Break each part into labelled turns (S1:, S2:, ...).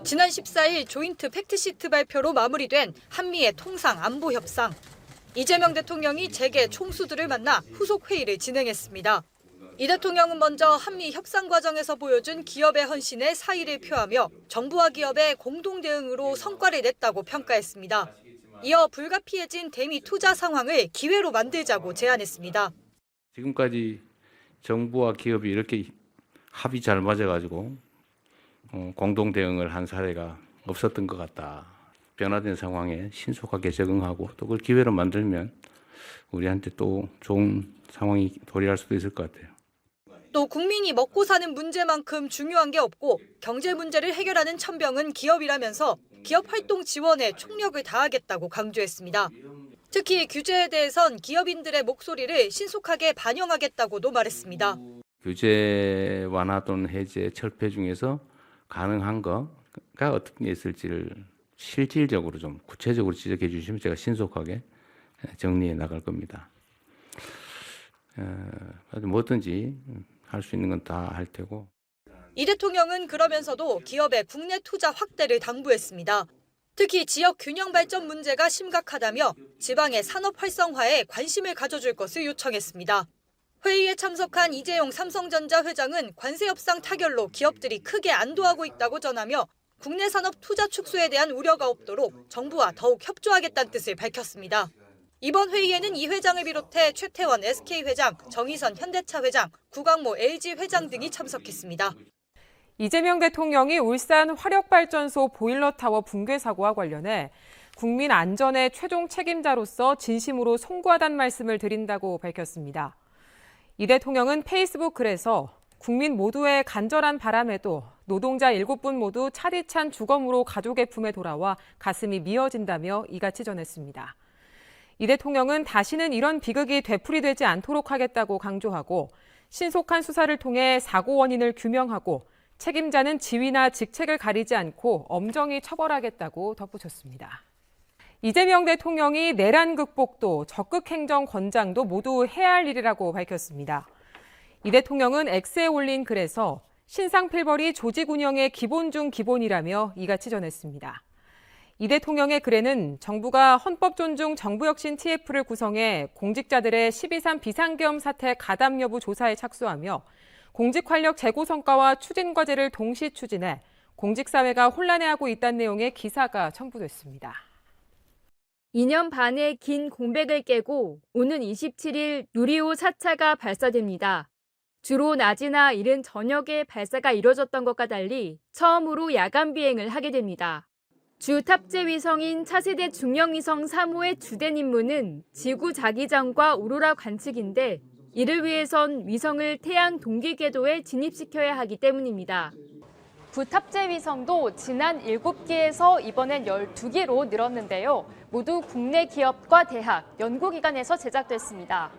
S1: 지난 14일 조인트 팩트시트 발표로 마무리된 한미의 통상 안보 협상. 이재명 대통령이 재계 총수들을 만나 후속 회의를 진행했습니다. 이 대통령은 먼저 한미 협상 과정에서 보여준 기업의 헌신에 사의를 표하며 정부와 기업의 공동 대응으로 성과를 냈다고 평가했습니다. 이어 불가피해진 대미 투자 상황을 기회로 만들자고 제안했습니다.
S2: 지금까지 정부와 기업이 이렇게 합이 잘 맞아가지고 공동 대응을 한 사례가 없었던 것 같다. 변화된 상황에 신속하게 적응하고 또 그걸 기회로 만들면 우리한테 또 좋은 상황이 도래할 수도 있을 것 같아요.
S1: 또 국민이 먹고 사는 문제만큼 중요한 게 없고 경제 문제를 해결하는 천병은 기업이라면서 기업 활동 지원에 총력을 다하겠다고 강조했습니다. 특히 규제에 대해선 기업인들의 목소리를 신속하게 반영하겠다고도 말했습니다.
S2: 규제 완화 또는 해제, 철폐 중에서 가능한 거가 어떤 게 있을지를 실질적으로 좀 구체적으로 지적해 주시면 제가 신속하게 정리해 나갈 겁니다. 뭐든지 할 수 있는 건 다 할 테고.
S1: 이 대통령은 그러면서도 기업의 국내 투자 확대를 당부했습니다. 특히 지역 균형 발전 문제가 심각하다며 지방의 산업 활성화에 관심을 가져줄 것을 요청했습니다. 회의에 참석한 이재용 삼성전자 회장은 관세 협상 타결로 기업들이 크게 안도하고 있다고 전하며 국내 산업 투자 축소에 대한 우려가 없도록 정부와 더욱 협조하겠다는 뜻을 밝혔습니다. 이번 회의에는 이 회장을 비롯해 최태원 SK회장, 정의선 현대차 회장, 구광모 LG 회장 등이 참석했습니다.
S3: 이재명 대통령이 울산 화력발전소 보일러타워 붕괴 사고와 관련해 국민 안전의 최종 책임자로서 진심으로 송구하다는 말씀을 드린다고 밝혔습니다. 이 대통령은 페이스북 글에서 국민 모두의 간절한 바람에도 노동자 7분 모두 차디찬 주검으로 가족의 품에 돌아와 가슴이 미어진다며 이같이 전했습니다. 이 대통령은 다시는 이런 비극이 되풀이되지 않도록 하겠다고 강조하고 신속한 수사를 통해 사고 원인을 규명하고 책임자는 지위나 직책을 가리지 않고 엄정히 처벌하겠다고 덧붙였습니다. 이재명 대통령이 내란 극복도 적극행정 권장도 모두 해야 할 일이라고 밝혔습니다. 이 대통령은 X에 올린 글에서 신상필벌이 조직 운영의 기본 중 기본이라며 이같이 전했습니다. 이 대통령의 글에는 정부가 헌법 존중 정부혁신 TF를 구성해 공직자들의 12.3 비상계엄 사태 가담 여부 조사에 착수하며 공직활력 재고 성과와 추진 과제를 동시 추진해 공직사회가 혼란해하고 있다는 내용의 기사가 첨부됐습니다.
S4: 2년 반의 긴 공백을 깨고 오는 27일 누리호 4차가 발사됩니다. 주로 낮이나 이른 저녁에 발사가 이뤄졌던 것과 달리 처음으로 야간 비행을 하게 됩니다. 주 탑재 위성인 차세대 중력위성 3호의 주된 임무는 지구 자기장과 오로라 관측인데 이를 위해선 위성을 태양 동기 궤도에 진입시켜야 하기 때문입니다. 부탑재 위성도 지난 7개에서 이번엔 12개로 늘었는데요. 모두 국내 기업과 대학, 연구기관에서 제작됐습니다.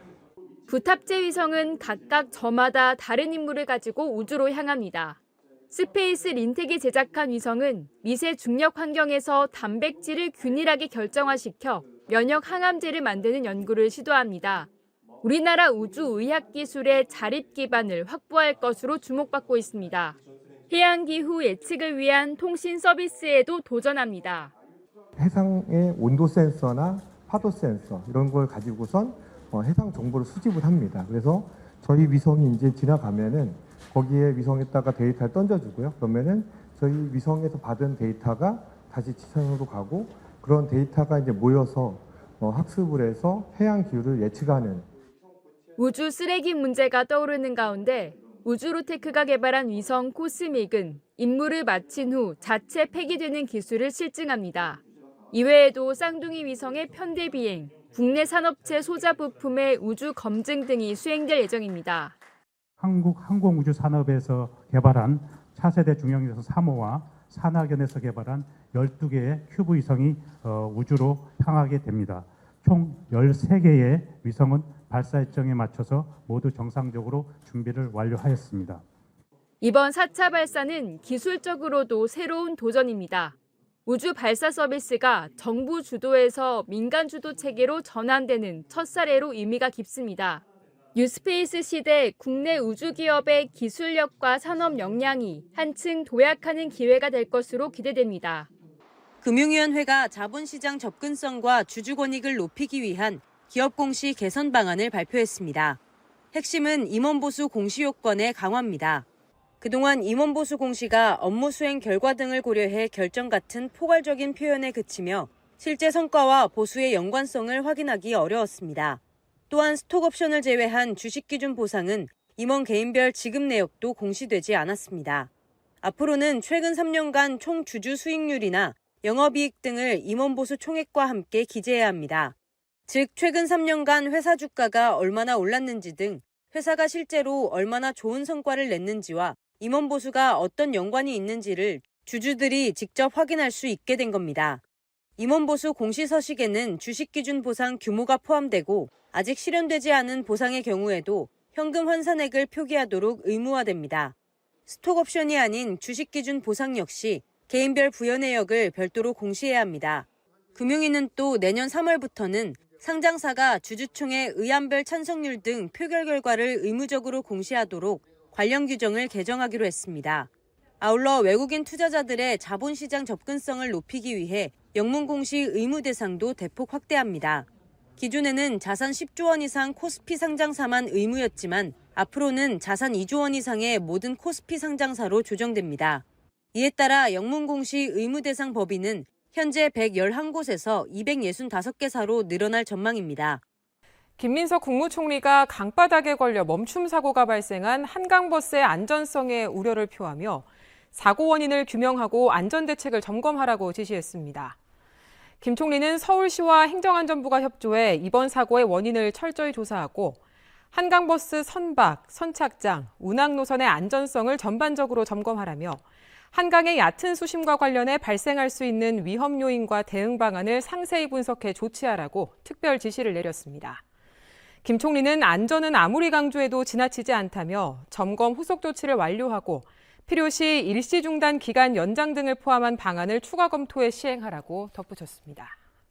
S4: 부탑재 위성은 각각 저마다 다른 임무를 가지고 우주로 향합니다. 스페이스 린텍이 제작한 위성은 미세 중력 환경에서 단백질을 균일하게 결정화시켜 면역 항암제를 만드는 연구를 시도합니다. 우리나라 우주의학기술의 자립 기반을 확보할 것으로 주목받고 있습니다. 해양기후 예측을 위한 통신 서비스에도 도전합니다.
S5: 해상의 온도 센서나 파도 센서 이런 걸 가지고선 해상 정보를 수집을 합니다. 그래서 저희 위성이 이제 지나가면은 거기에 위성에다가 데이터를 던져주고요. 그러면은 저희 위성에서 받은 데이터가 다시 지상으로 가고 그런 데이터가 이제 모여서 학습을 해서 해양 기후를 예측하는.
S4: 우주 쓰레기 문제가 떠오르는 가운데 우주로테크가 개발한 위성 코스믹은 임무를 마친 후 자체 폐기되는 기술을 실증합니다. 이외에도 쌍둥이 위성의 편대 비행, 국내 산업체 소자 부품의 우주 검증 등이 수행될 예정입니다.
S6: 한국 항공우주산업에서 개발한 차세대 중형위성 3호와 산하견에서 개발한 12개의 큐브 위성이 우주로 향하게 됩니다. 총 13개의 위성은 발사 일정에 맞춰서 모두 정상적으로 준비를 완료하였습니다.
S4: 이번 4차 발사는 기술적으로도 새로운 도전입니다. 우주 발사 서비스가 정부 주도에서 민간 주도 체계로 전환되는 첫 사례로 의미가 깊습니다. 뉴스페이스 시대 국내 우주기업의 기술력과 산업 역량이 한층 도약하는 기회가 될 것으로 기대됩니다.
S7: 금융위원회가 자본시장 접근성과 주주권익을 높이기 위한 기업 공시 개선 방안을 발표했습니다. 핵심은 임원보수 공시 요건의 강화입니다. 그동안 임원보수 공시가 업무 수행 결과 등을 고려해 결정 같은 포괄적인 표현에 그치며 실제 성과와 보수의 연관성을 확인하기 어려웠습니다. 또한 스톡옵션을 제외한 주식기준 보상은 임원 개인별 지급 내역도 공시되지 않았습니다. 앞으로는 최근 3년간 총 주주 수익률이나 영업이익 등을 임원보수 총액과 함께 기재해야 합니다. 즉, 최근 3년간 회사 주가가 얼마나 올랐는지 등 회사가 실제로 얼마나 좋은 성과를 냈는지와 임원보수가 어떤 연관이 있는지를 주주들이 직접 확인할 수 있게 된 겁니다. 임원보수 공시서식에는 주식기준 보상 규모가 포함되고 아직 실현되지 않은 보상의 경우에도 현금 환산액을 표기하도록 의무화됩니다. 스톡옵션이 아닌 주식기준 보상 역시 개인별 부여 내역을 별도로 공시해야 합니다. 금융위는 또 내년 3월부터는 상장사가 주주총회 의안별 찬성률 등 표결 결과를 의무적으로 공시하도록 관련 규정을 개정하기로 했습니다. 아울러 외국인 투자자들의 자본시장 접근성을 높이기 위해 영문 공시 의무 대상도 대폭 확대합니다. 기존에는 자산 10조 원 이상 코스피 상장사만 의무였지만 앞으로는 자산 2조 원 이상의 모든 코스피 상장사로 조정됩니다. 이에 따라 영문 공시 의무 대상 법인은 현재 111곳에서 265개사로 늘어날 전망입니다.
S3: 김민석 국무총리가 강바닥에 걸려 멈춤 사고가 발생한 한강버스의 안전성에 우려를 표하며 사고 원인을 규명하고 안전대책을 점검하라고 지시했습니다. 김 총리는 서울시와 행정안전부가 협조해 이번 사고의 원인을 철저히 조사하고 한강버스 선박, 선착장, 운항 노선의 안전성을 전반적으로 점검하라며 한강의 얕은 수심과 관련해 발생할 수 있는 위험 요인과 대응 방안을 상세히 분석해 조치하라고 특별 지시를 내렸습니다. 김 총리는 안전은 아무리 강조해도 지나치지 않다며 점검 후속 조치를 완료하고 필요시 일시 중단 기간 연장 등을 포함한 방안을 추가 검토해 시행하라고 덧붙였습니다.